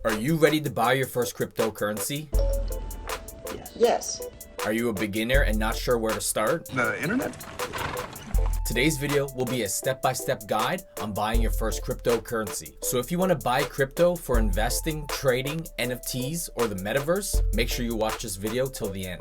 Are you ready to buy your first cryptocurrency? Yes. Are you a beginner and not sure where to start? The internet? Today's video will be a step-by-step guide on buying your first cryptocurrency. So if you want to buy crypto for investing, trading, NFTs, or the metaverse, make sure you watch this video till the end.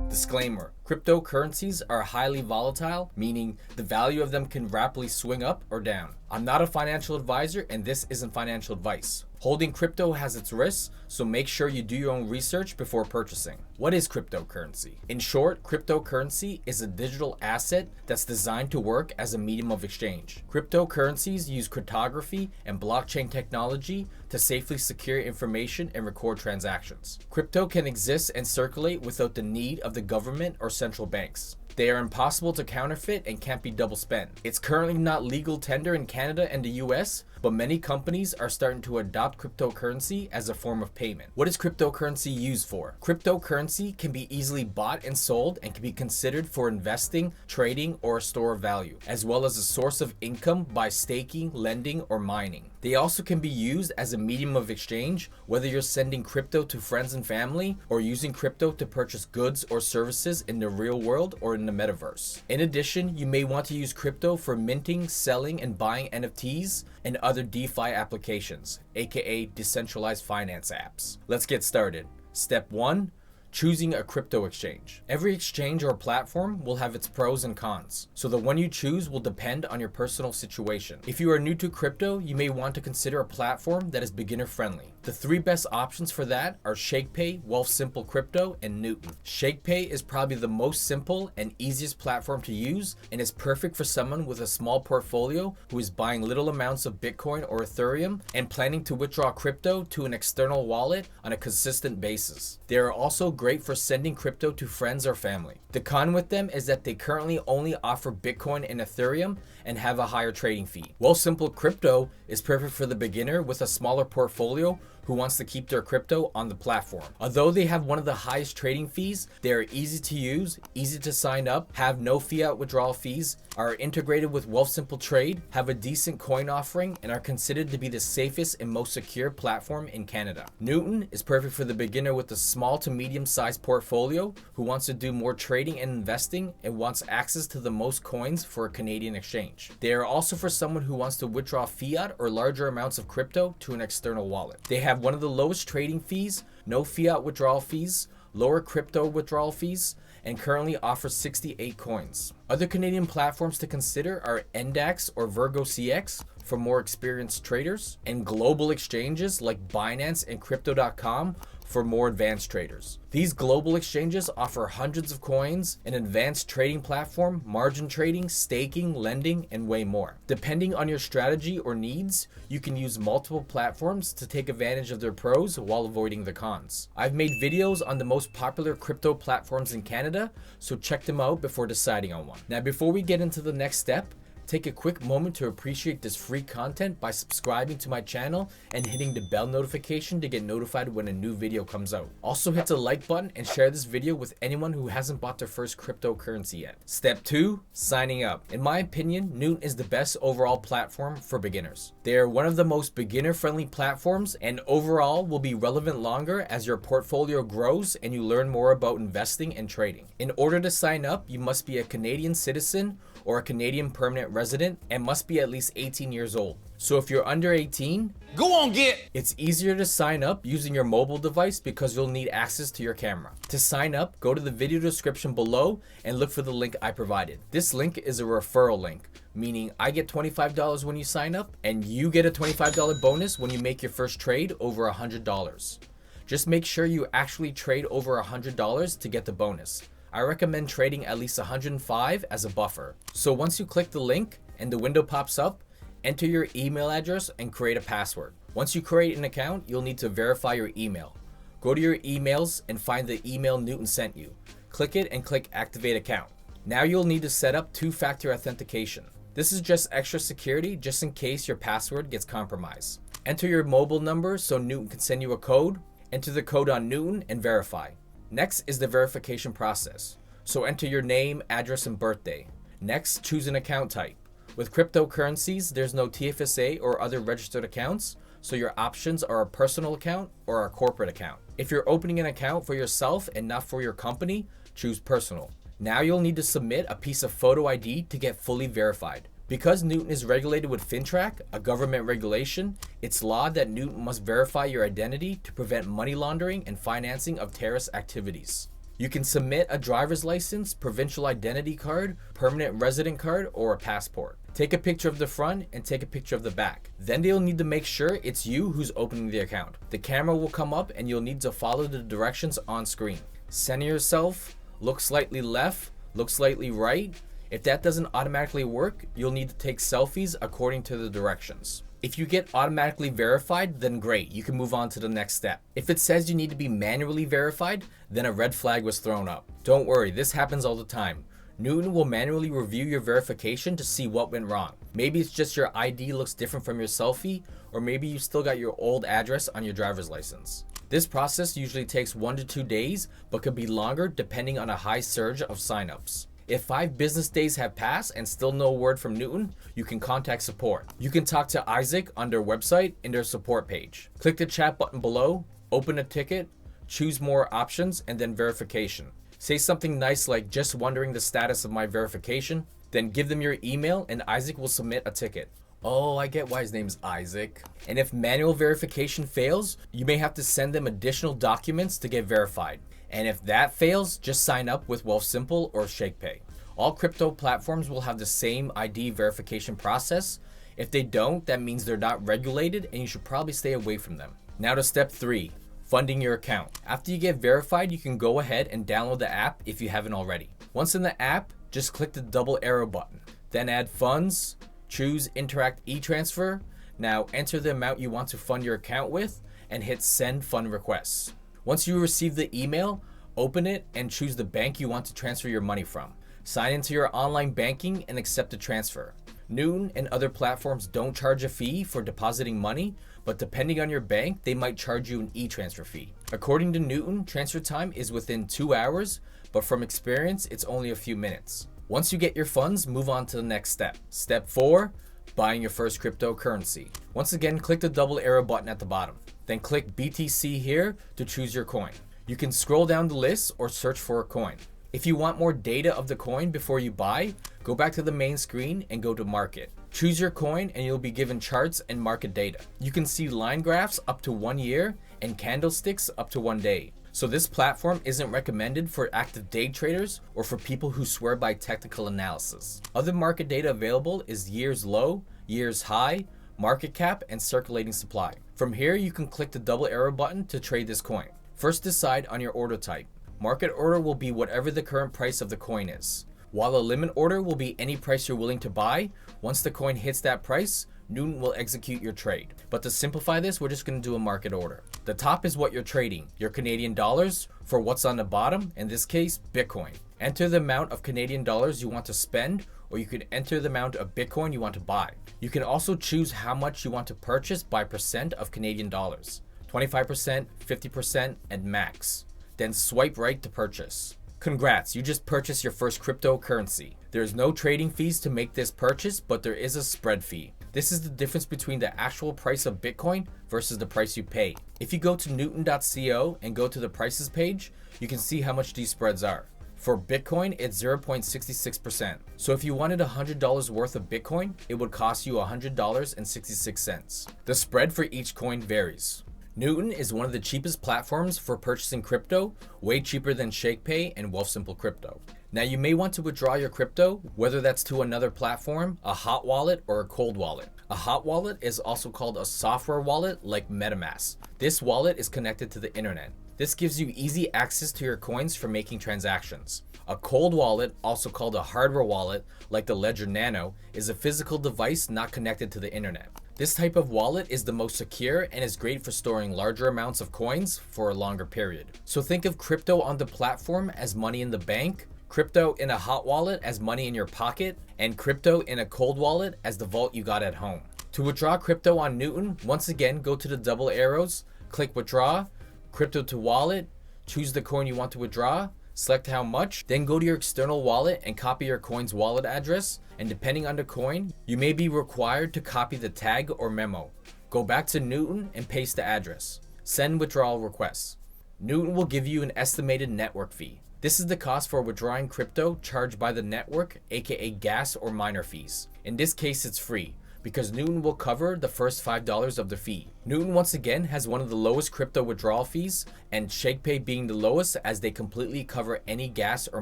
Disclaimer: cryptocurrencies are highly volatile, meaning the value of them can rapidly swing up or down. I'm not a financial advisor and this isn't financial advice. Holding crypto has its risks, so make sure you do your own research before purchasing. What is cryptocurrency? In short, cryptocurrency is a digital asset that's designed to work as a medium of exchange. Cryptocurrencies use cryptography and blockchain technology to safely secure information and record transactions. Crypto can exist and circulate without the need of the government or central banks. They are impossible to counterfeit and can't be double spent. It's currently not legal tender in Canada and the US, but many companies are starting to adopt cryptocurrency as a form of payment. What is cryptocurrency used for? Cryptocurrency can be easily bought and sold and can be considered for investing, trading, or a store of value, as well as a source of income by staking, lending, or mining. They also can be used as a medium of exchange, whether you're sending crypto to friends and family or using crypto to purchase goods or services in the real world or in the metaverse. In addition, you may want to use crypto for minting, selling, and buying NFTs and other DeFi applications, aka decentralized finance apps. Let's get started. Step 1. Choosing a crypto exchange. Every exchange or platform will have its pros and cons, so the one you choose will depend on your personal situation. If you are new to crypto, you may want to consider a platform that is beginner friendly. The three best options for that are Shakepay, Wealthsimple Crypto, and Newton. Shakepay is probably the most simple and easiest platform to use and is perfect for someone with a small portfolio who is buying little amounts of Bitcoin or Ethereum and planning to withdraw crypto to an external wallet on a consistent basis. They are also great for sending crypto to friends or family. The con with them is that they currently only offer Bitcoin and Ethereum and have a higher trading fee. Wealthsimple Crypto is perfect for the beginner with a smaller portfolio who wants to keep their crypto on the platform. Although they have one of the highest trading fees, they are easy to use, easy to sign up, have no fiat withdrawal fees, are integrated with Wealthsimple Trade, have a decent coin offering, and are considered to be the safest and most secure platform in Canada. Newton is perfect for the beginner with a small to medium sized portfolio who wants to do more trading and investing and wants access to the most coins for a Canadian exchange. They are also for someone who wants to withdraw fiat or larger amounts of crypto to an external wallet. They have one of the lowest trading fees, no fiat withdrawal fees, lower crypto withdrawal fees, and currently offers 68 coins. Other Canadian platforms to consider are Endax or Virgo CX for more experienced traders, and global exchanges like Binance and Crypto.com for more advanced traders. These global exchanges offer hundreds of coins, an advanced trading platform, margin trading, staking, lending, and way more. Depending on your strategy or needs, you can use multiple platforms to take advantage of their pros while avoiding the cons. I've made videos on the most popular crypto platforms in Canada, so check them out before deciding on one. Now, before we get into the next step, take a quick moment to appreciate this free content by subscribing to my channel and hitting the bell notification to get notified when a new video comes out. Also hit the like button and share this video with anyone who hasn't bought their first cryptocurrency yet. Step 2. Signing up. In my opinion, Newton is the best overall platform for beginners. They are one of the most beginner-friendly platforms and overall will be relevant longer as your portfolio grows and you learn more about investing and trading. In order to sign up, you must be a Canadian citizen or a Canadian permanent resident and must be at least 18 years old. So if you're under 18, Go on, get! it's easier to sign up using your mobile device because you'll need access to your camera. To sign up, go to the video description below and look for the link I provided. This link is a referral link, meaning I get $25 when you sign up and you get a $25 bonus when you make your first trade over $100. Just make sure you actually trade over $100 to get the bonus. I recommend trading at least 105 as a buffer. So once you click the link and the window pops up, enter your email address and create a password. Once you create an account, you'll need to verify your email. Go to your emails and find the email Newton sent you. Click it and click activate account. Now you'll need to set up two-factor authentication. This is just extra security just in case your password gets compromised. Enter your mobile number so Newton can send you a code. Enter the code on Newton and verify. Next is the verification process. So enter your name, address, and birthday. Next, choose an account type. With cryptocurrencies, there's no TFSA or other registered accounts, so your options are a personal account or a corporate account. If you're opening an account for yourself and not for your company, choose personal. Now you'll need to submit a piece of photo ID to get fully verified. Because Newton is regulated with FinTrack, a government regulation, it's law that Newton must verify your identity to prevent money laundering and financing of terrorist activities. You can submit a driver's license, provincial identity card, permanent resident card, or a passport. Take a picture of the front and take a picture of the back. Then they'll need to make sure it's you who's opening the account. The camera will come up and you'll need to follow the directions on screen. Center yourself, look slightly left, look slightly right. If that doesn't automatically work, you'll need to take selfies according to the directions. If you get automatically verified, then great, you can move on to the next step. If it says you need to be manually verified, then a red flag was thrown up. Don't worry, this happens all the time. Newton will manually review your verification to see what went wrong. Maybe it's just your ID looks different from your selfie, or maybe you still got your old address on your driver's license. This process usually takes 1 to 2 days, but could be longer depending on a high surge of signups. If 5 business days have passed and still no word from Newton, you can contact support. You can talk to Isaac on their website in their support page. Click the chat button below, open a ticket, choose more options, and then verification. Say something nice like just wondering the status of my verification, then give them your email and Isaac will submit a ticket. Oh, I get why his name's Isaac. And if manual verification fails, you may have to send them additional documents to get verified. And if that fails, just sign up with Wealthsimple or Shakepay. All crypto platforms will have the same ID verification process. If they don't, that means they're not regulated and you should probably stay away from them. Now to step 3, funding your account. After you get verified, you can go ahead and download the app if you haven't already. Once in the app, just click the double arrow button. Then add funds, choose Interact e-transfer. Now enter the amount you want to fund your account with and hit send fund requests. Once you receive the email, open it and choose the bank you want to transfer your money from. Sign into your online banking and accept the transfer. Newton and other platforms don't charge a fee for depositing money, but depending on your bank, they might charge you an e-transfer fee. According to Newton, transfer time is within 2 hours, but from experience, it's only a few minutes. Once you get your funds, move on to the next step. Step 4, buying your first cryptocurrency. Once again, click the double arrow button at the bottom. Then click BTC here to choose your coin. You can scroll down the list or search for a coin. If you want more data of the coin before you buy, go back to the main screen and go to market. Choose your coin and you'll be given charts and market data. You can see line graphs up to 1 year and candlesticks up to 1 day. So this platform isn't recommended for active day traders or for people who swear by technical analysis. Other market data available is years low, years high, market cap, and circulating supply. From here, you can click the double arrow button to trade this coin. First, decide on your order type. Market order will be whatever the current price of the coin is, while a limit order will be any price you're willing to buy. Once the coin hits that price, Newton will execute your trade. But to simplify this, we're just going to do a market order. The top is what you're trading, your Canadian dollars, for what's on the bottom, in this case, Bitcoin. Enter the amount of Canadian dollars you want to spend, or you can enter the amount of Bitcoin you want to buy. You can also choose how much you want to purchase by percent of Canadian dollars, 25%, 50%, and max. Then swipe right to purchase. Congrats, you just purchased your first cryptocurrency. There's no trading fees to make this purchase, but there is a spread fee. This is the difference between the actual price of Bitcoin versus the price you pay. If you go to newton.co and go to the prices page, you can see how much these spreads are. For Bitcoin, it's 0.66%. So if you wanted $100 worth of Bitcoin, it would cost you $100.66. The spread for each coin varies. Newton is one of the cheapest platforms for purchasing crypto, way cheaper than Shakepay and Wealthsimple Crypto. Now you may want to withdraw your crypto, whether that's to another platform, a hot wallet, or a cold wallet. A hot wallet is also called a software wallet like MetaMask. This wallet is connected to the internet. This gives you easy access to your coins for making transactions. A cold wallet, also called a hardware wallet like the Ledger Nano, is a physical device not connected to the internet. This type of wallet is the most secure and is great for storing larger amounts of coins for a longer period. So think of crypto on the platform as money in the bank, crypto in a hot wallet as money in your pocket, and crypto in a cold wallet as the vault you got at home. To withdraw crypto on Newton, once again, go to the double arrows, click withdraw, crypto to wallet, choose the coin you want to withdraw, select how much, then go to your external wallet and copy your coin's wallet address, and depending on the coin, you may be required to copy the tag or memo. Go back to Newton and paste the address. Send withdrawal requests. Newton will give you an estimated network fee. This is the cost for withdrawing crypto charged by the network, aka gas or miner fees. In this case, it's free, because Newton will cover the first $5 of the fee. Newton once again has one of the lowest crypto withdrawal fees, and Shakepay being the lowest as they completely cover any gas or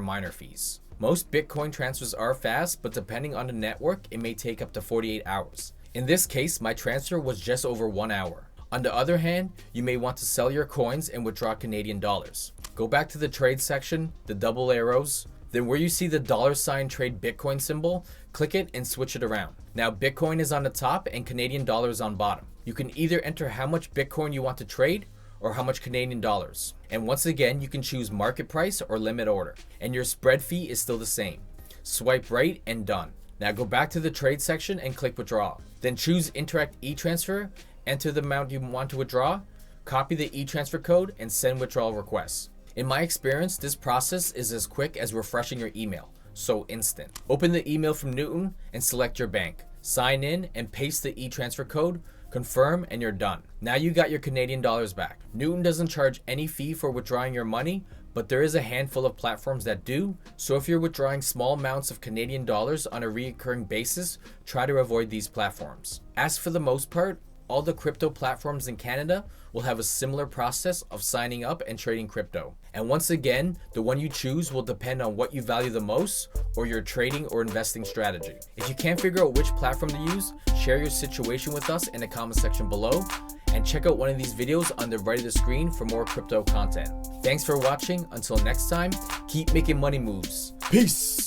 miner fees. Most Bitcoin transfers are fast, but depending on the network, it may take up to 48 hours. In this case, my transfer was just over 1 hour. On the other hand, you may want to sell your coins and withdraw Canadian dollars. Go back to the trade section, the double arrows, then where you see the $ trade Bitcoin symbol, click it and switch it around. Now Bitcoin is on the top and Canadian dollars on bottom. You can either enter how much Bitcoin you want to trade or how much Canadian dollars. And once again, you can choose market price or limit order. And your spread fee is still the same. Swipe right and done. Now go back to the trade section and click withdraw. Then choose Interact e-transfer, enter the amount you want to withdraw, copy the e-transfer code and send withdrawal requests. In my experience, this process is as quick as refreshing your email, so instant. Open the email from Newton and select your bank. Sign in and paste the e-transfer code, confirm, and you're done. Now you got your Canadian dollars back. Newton doesn't charge any fee for withdrawing your money, but there is a handful of platforms that do, so if you're withdrawing small amounts of Canadian dollars on a recurring basis, try to avoid these platforms. As for the most part, all the crypto platforms in Canada will have a similar process of signing up and trading crypto. And once again, the one you choose will depend on what you value the most or your trading or investing strategy. If you can't figure out which platform to use, share your situation with us in the comment section below and check out one of these videos on the right of the screen for more crypto content. Thanks for watching. Until next time, keep making money moves. Peace.